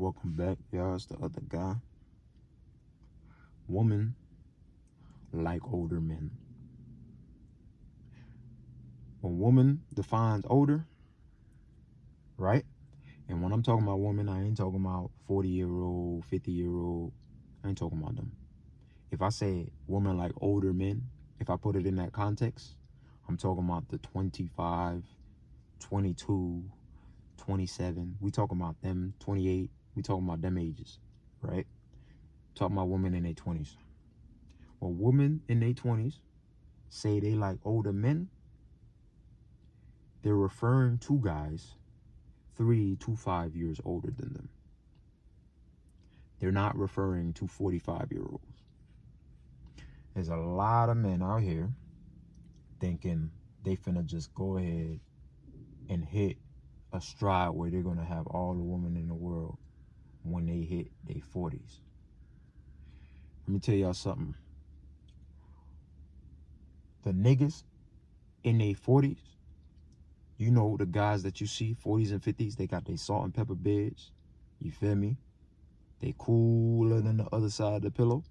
Welcome back, y'all. It's the other guy. Women like older men. When woman defines older, right? And when I'm talking about women, I ain't talking about 40-year-old, 50-year-old. I ain't talking about them. If I say women like older men, if I put it in that context, I'm talking about the 25, 22, 27. We talking about them, 28. We talking about them ages, right? Talking about women in their 20s. Well, women in their 20s say they like older men, they're referring to guys 3 to 5 years older than them. They're not referring to 45-year-olds. There's a lot of men out here thinking they finna just go ahead and hit a stride where they're gonna have all the women in the world when they hit their 40s. Let me tell y'all something. The niggas in their 40s, you know, the guys that you see, 40s and 50s, they got their salt and pepper beds. You feel me? They cooler than the other side of the pillow.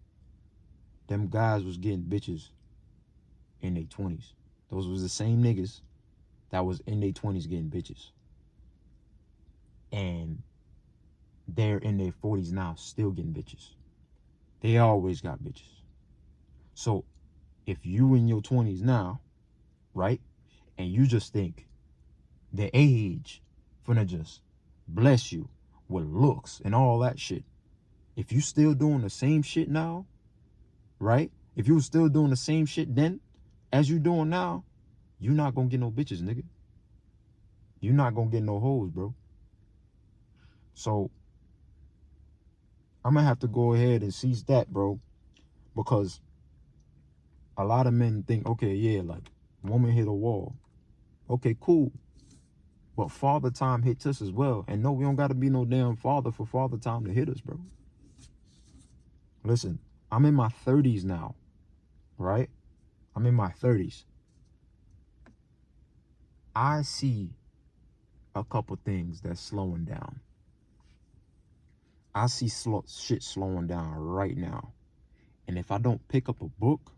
Them guys was getting bitches in their 20s. Those was the same niggas that was in their 20s getting bitches. And they're in their 40s now still getting bitches. They always got bitches. So if you in your 20s now, right, and you just think the age finna just bless you with looks and all that shit, if you still doing the same shit now, right, if you was still doing the same shit then as you doing now, you not gonna get no bitches, nigga. You not gonna get no hoes, bro. So I'm gonna have to go ahead and seize that, bro, because a lot of men think, okay, yeah, like, woman hit a wall. Okay, cool. But father time hits us as well. And no, we don't gotta be no damn father for father time to hit us, bro. Listen, I'm in my 30s now, right? I'm in my 30s. I see a couple things that's slowing down. I see shit slowing down right now. And if I don't pick up a book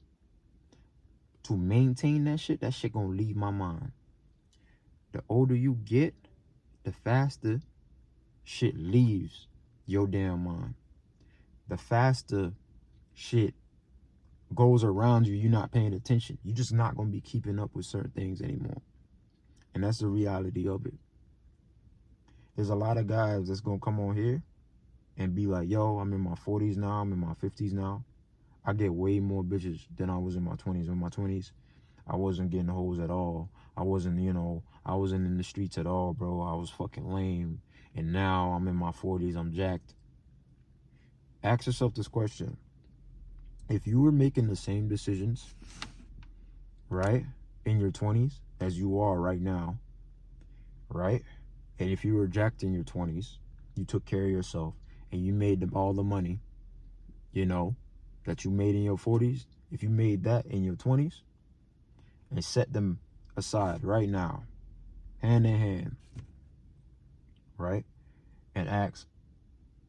to maintain that shit gonna leave my mind. The older you get, the faster shit leaves your damn mind. The faster shit goes around you, you're not paying attention. You're just not gonna be keeping up with certain things anymore. And that's the reality of it. There's a lot of guys that's gonna come on here and be like, yo, I'm in my 40s now, I'm in my 50s now. I get way more bitches than I was in my 20s. In my 20s, I wasn't getting hoes at all. I wasn't in the streets at all, bro. I was fucking lame. And now I'm in my 40s, I'm jacked. Ask yourself this question. If you were making the same decisions, right, in your 20s as you are right now, right? And if you were jacked in your 20s, you took care of yourself, and you made all the money, you know, that you made in your 40s, if you made that in your 20s, and set them aside right now, hand in hand, right, and ask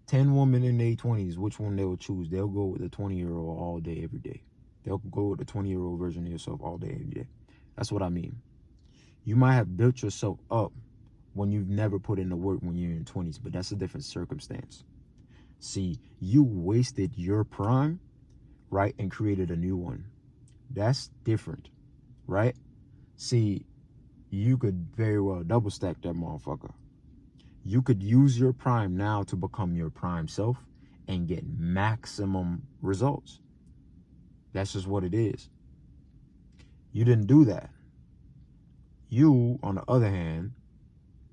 10 women in their 20s which one they will choose, they'll go with the 20-year-old all day, every day. They'll go with the 20-year-old version of yourself all day, every day. That's what I mean. You might have built yourself up when you've never put in the work when you're in your 20s, but that's a different circumstance. See, you wasted your prime, right, and created a new one. That's different, right? See, you could very well double stack that motherfucker. You could use your prime now to become your prime self and get maximum results. That's just what it is. You didn't do that. You, on the other hand,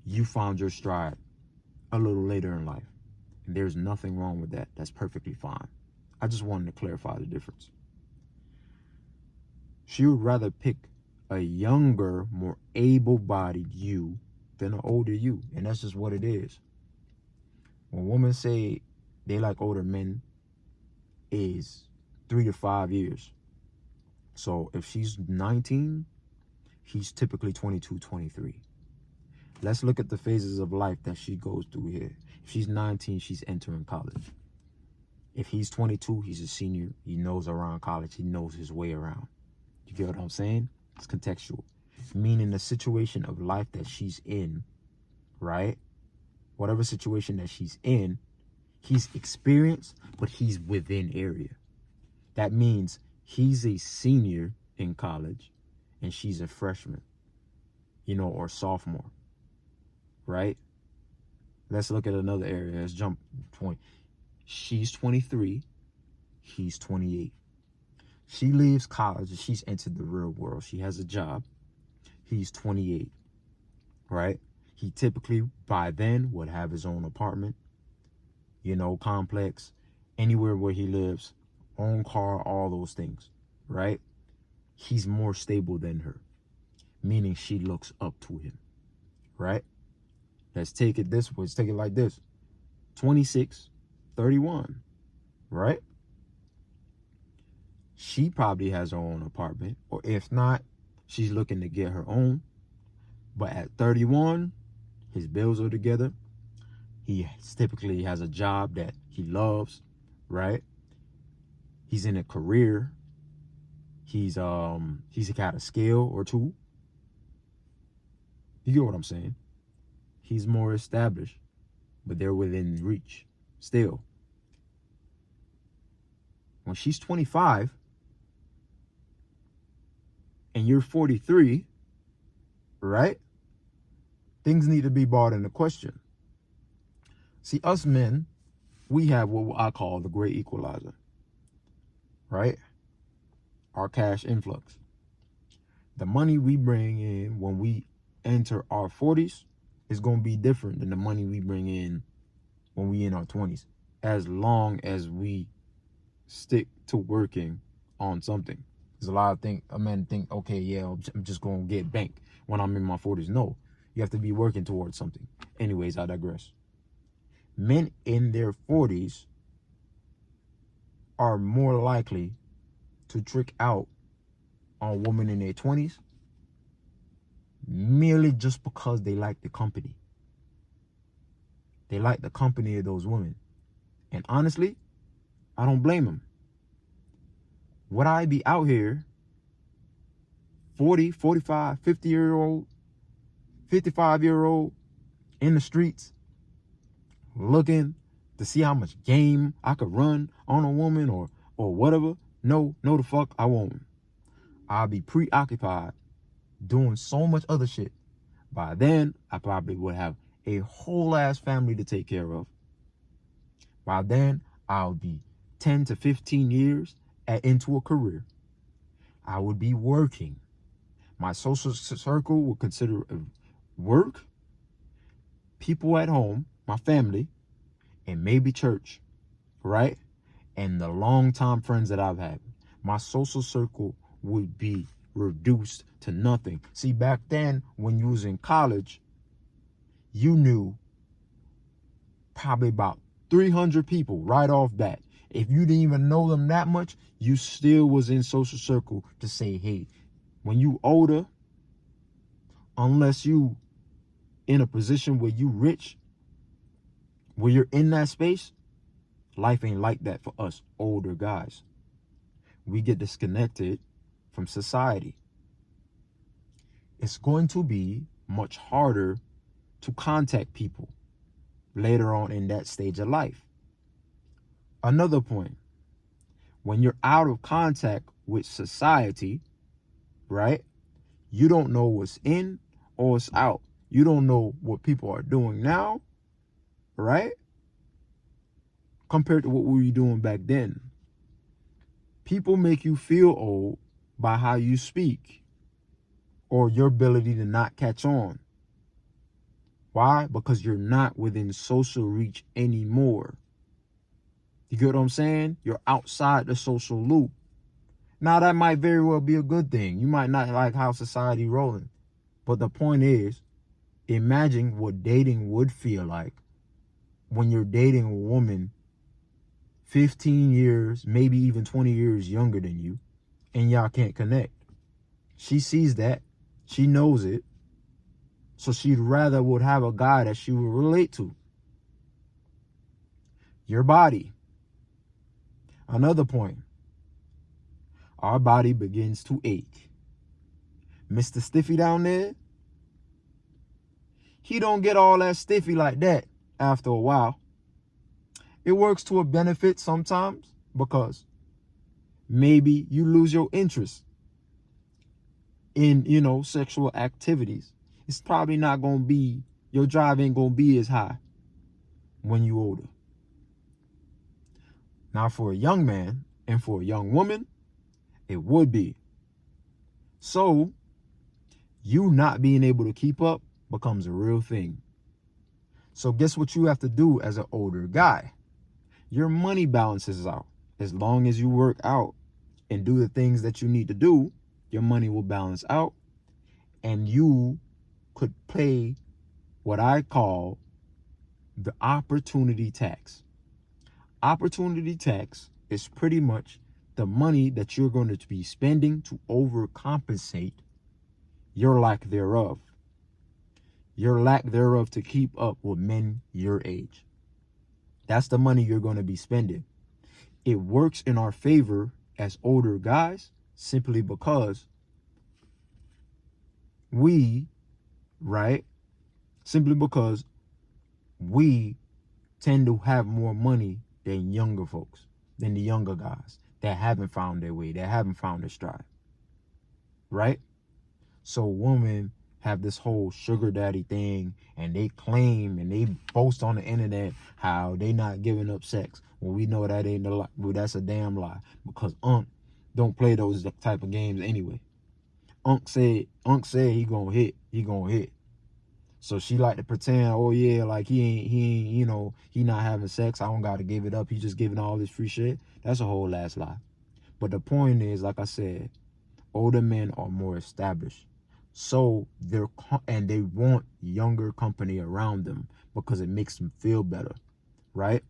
you found your stride a little later in life. And there's nothing wrong with that. That's perfectly fine. I just wanted to clarify the difference. She would rather pick a younger, more able-bodied you than an older you. And that's just what it is. When women say they like older men, is 3 to 5 years. So if she's 19, he's typically 22, 23. Let's look at the phases of life that she goes through here. If she's 19, she's entering college. If he's 22, he's a senior. He knows around college. He knows his way around. You get what I'm saying? It's contextual. Meaning the situation of life that she's in, right? Whatever situation that she's in, he's experienced, but he's within area. That means he's a senior in college and she's a freshman, or sophomore, right? Let's look at another area. Let's jump point. She's 23, he's 28. She leaves college and she's entered the real world. She has a job. He's 28, right? He typically, by then, would have his own apartment, complex, anywhere where he lives, own car, all those things, right? He's more stable than her, meaning she looks up to him, right? Let's take it this way. Let's take it like this. 26, 31, right? She probably has her own apartment, or if not, she's looking to get her own. But at 31, his bills are together. He typically has a job that he loves, right? He's in a career. He's got a skill or two. You get what I'm saying? He's more established, but they're within reach still. When she's 25 and you're 43, right? Things need to be brought into question. See, us men, we have what I call the great equalizer, right? Our cash influx. The money we bring in when we enter our 40s is going to be different than the money we bring in when we in our 20s, as long as we stick to working on something. There's a lot of men think, okay, yeah, I'm just going to get bank when I'm in my 40s. No, you have to be working towards something. Anyways, I digress. Men in their 40s are more likely to trick out on women in their 20s merely just because they like the company. They like the company of those women. And honestly, I don't blame them. Would I be out here 40, 45, 50-year-old, 55-year-old in the streets looking to see how much game I could run on a woman or whatever? No, the fuck I won't. I'll be preoccupied doing so much other shit. By then, I probably would have a whole ass family to take care of. By then, I'll be 10 to 15 years into a career. I would be working. My social circle would consider work, people at home, my family, and maybe church, right? And the long-time friends that I've had. My social circle would be reduced to nothing. See, back then, when you was in college, you knew probably about 300 people right off bat. If you didn't even know them that much, you still was in social circle to say, hey, when you older, unless you in a position where you rich, where you're in that space, life ain't like that for us older guys. We get disconnected from society. It's going to be much harder to contact people later on in that stage of life. Another point, when you're out of contact with society, right? You don't know what's in or what's out. You don't know what people are doing now, right? Compared to what we were doing back then. People make you feel old by how you speak or your ability to not catch on. Why? Because you're not within social reach anymore. You get what I'm saying? You're outside the social loop. Now, that might very well be a good thing. You might not like how society rolling. But the point is, imagine what dating would feel like when you're dating a woman 15 years, maybe even 20 years younger than you, and y'all can't connect. She sees that. She knows it. So she'd rather would have a guy that she would relate to. Your body. Another point. Our body begins to ache. Mr. Stiffy down there, he don't get all that stiffy like that after a while. It works to a benefit sometimes because maybe you lose your interest in, sexual activities. It's probably not going to be, your drive ain't going to be as high when you older. Now for a young man and for a young woman, it would be. So you not being able to keep up becomes a real thing. So guess what you have to do as an older guy? Your money balances out. As long as you work out and do the things that you need to do, your money will balance out, and you could pay what I call the opportunity tax. Opportunity tax is pretty much the money that you're going to be spending to overcompensate your lack thereof. Your lack thereof to keep up with men your age. That's the money you're going to be spending. It works in our favor as older guys simply because we tend to have more money than younger folks, than the younger guys that haven't found their way, that haven't found their stride, right? So women have this whole sugar daddy thing, and they claim and they boast on the internet how they not giving up sex. Well, we know that ain't a lie. Well, that's a damn lie, because don't play those type of games anyway. Unc said he gonna hit. So she like to pretend, oh yeah, like he ain't, he not having sex. I don't gotta give it up. He just giving all this free shit. That's a whole ass lie. But the point is, like I said, older men are more established. So they want younger company around them because it makes them feel better, right?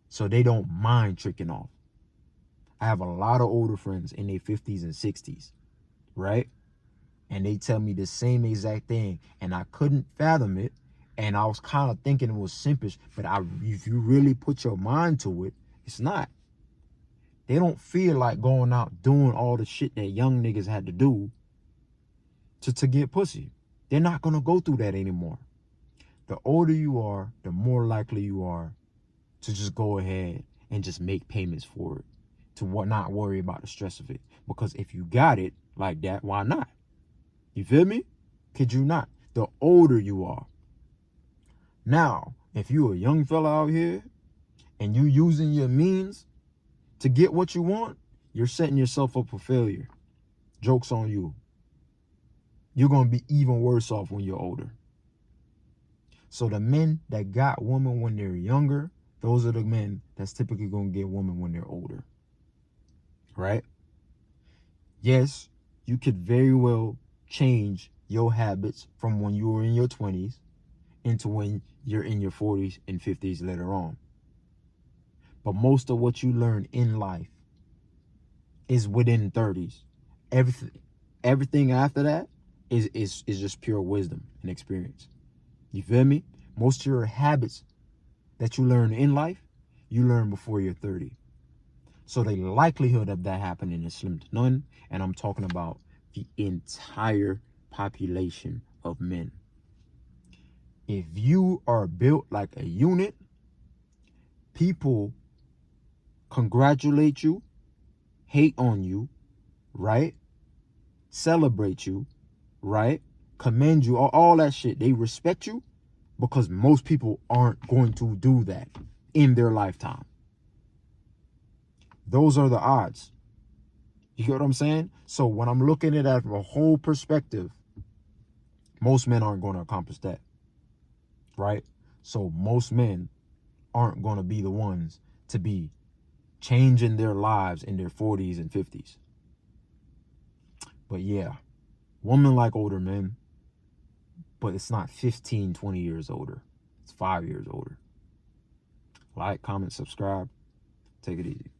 So they don't mind tricking off. I have a lot of older friends in their 50s and 60s, right? And they tell me the same exact thing, and I couldn't fathom it, and I was kind of thinking it was simpish, but if you really put your mind to it, it's not. They don't feel like going out doing all the shit that young niggas had to do to get pussy. They're not going to go through that anymore. The older you are, the more likely you are to just go ahead and just make payments for it, to not worry about the stress of it. Because if you got it like that, why not? You feel me? Could you not? The older you are. Now, if you a young fella out here and you using your means to get what you want, you're setting yourself up for failure. Joke's on you. You're going to be even worse off when you're older. So the men that got women when they're younger, those are the men that's typically going to get women when they're older. Right? Yes, you could very well change your habits from when you were in your 20s into when you're in your 40s and 50s later on. But most of what you learn in life is within 30s. Everything after that is just pure wisdom and experience. You feel me? Most of your habits that you learn in life, you learn before you're 30. So the likelihood of that happening is slim to none. And I'm talking about the entire population of men. If you are built like a unit, people congratulate you, hate on you, right? Celebrate you, right? Commend you, all that shit. They respect you because most people aren't going to do that in their lifetime. Those are the odds. You get what I'm saying? So when I'm looking at it from a whole perspective, most men aren't going to accomplish that, right? So most men aren't going to be the ones to be changing their lives in their 40s and 50s. But yeah, women like older men, but it's not 15, 20 years older. It's 5 years older. Like, comment, subscribe. Take it easy.